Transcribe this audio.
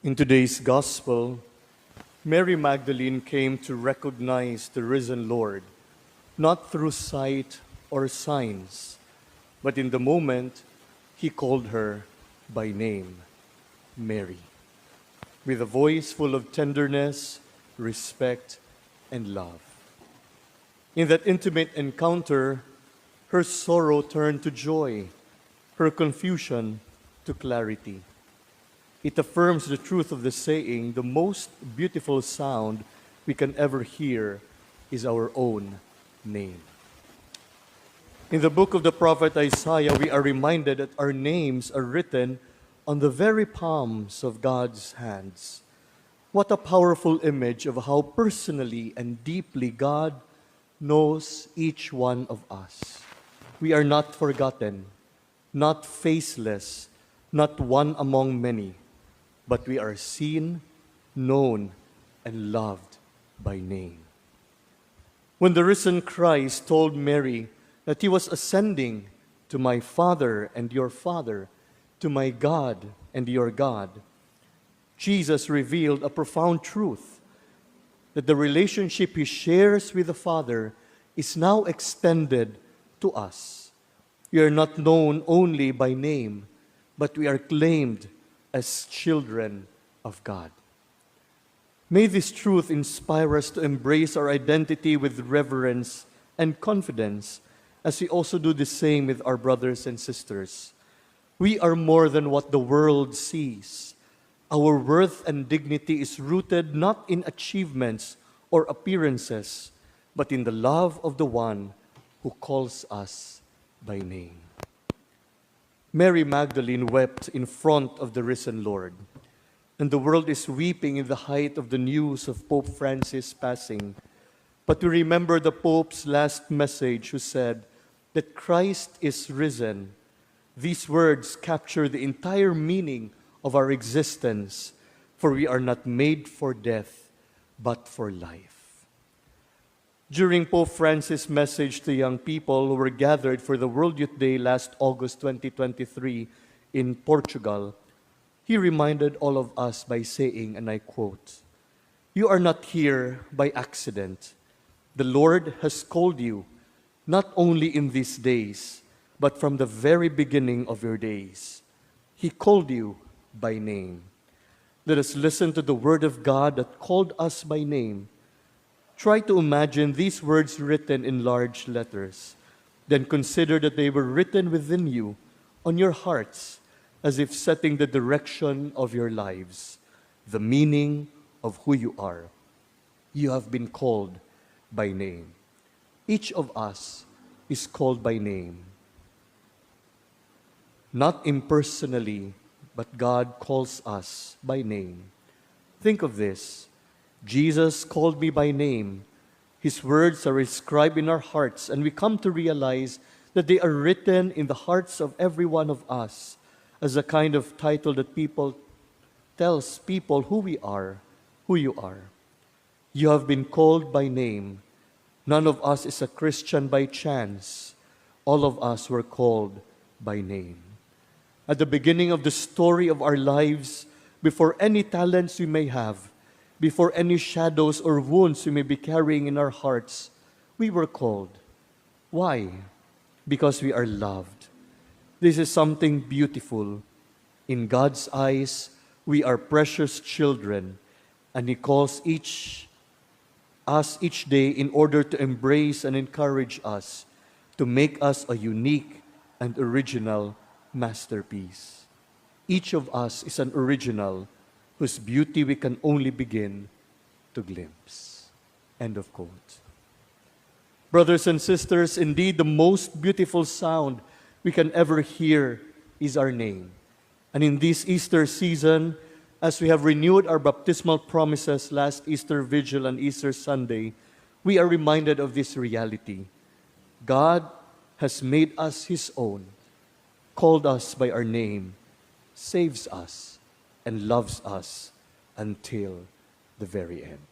In today's Gospel, Mary Magdalene came to recognize the risen Lord, not through sight or signs, but in the moment he called her by name, Mary, with a voice full of tenderness, respect, and love. In that intimate encounter, her sorrow turned to joy, her confusion to clarity. It affirms the truth of the saying, the most beautiful sound we can ever hear is our own name. In the book of the prophet Isaiah, we are reminded that our names are written on the very palms of God's hands. What a powerful image of how personally and deeply God knows each one of us. We are not forgotten, not faceless, not one among many, but we are seen, known, and loved by name. When the risen Christ told Mary that he was ascending to my Father and your Father, to my God and your God, Jesus revealed a profound truth, that the relationship he shares with the Father is now extended to us. We are not known only by name, but we are claimed as children of God. May this truth inspire us to embrace our identity with reverence and confidence, as we also do the same with our brothers and sisters. We are more than what the world sees. Our worth and dignity is rooted not in achievements or appearances, but in the love of the one who calls us by name. Mary Magdalene wept in front of the risen Lord, and the world is weeping in the height of the news of Pope Francis' passing. But we remember the Pope's last message, who said that Christ is risen. These words capture the entire meaning of our existence, for we are not made for death, but for life. During Pope Francis' message to young people who were gathered for the World Youth Day last August 2023 in Portugal, he reminded all of us by saying, and I quote, "You are not here by accident. The Lord has called you, not only in these days, but from the very beginning of your days. He called you by name." Let us listen to the word of God that called us by name. Try to imagine these words written in large letters. Then consider that they were written within you, on your hearts, as if setting the direction of your lives, the meaning of who you are. You have been called by name. Each of us is called by name. Not impersonally, but God calls us by name. Think of this. Jesus called me by name. His words are inscribed in our hearts, and we come to realize that they are written in the hearts of every one of us as a kind of title that tells people who we are, who you are. You have been called by name. None of us is a Christian by chance. All of us were called by name. At the beginning of the story of our lives, before any talents we may have, before any shadows or wounds we may be carrying in our hearts, we were called. Why? Because we are loved. This is something beautiful. In God's eyes, we are precious children, and He calls us each day in order to embrace and encourage us, to make us a unique and original masterpiece. Each of us is an original whose beauty we can only begin to glimpse. End of quote. Brothers and sisters, indeed the most beautiful sound we can ever hear is our name. And in this Easter season, as we have renewed our baptismal promises last Easter Vigil and Easter Sunday, we are reminded of this reality. God has made us His own, called us by our name, saves us, and loves us until the very end.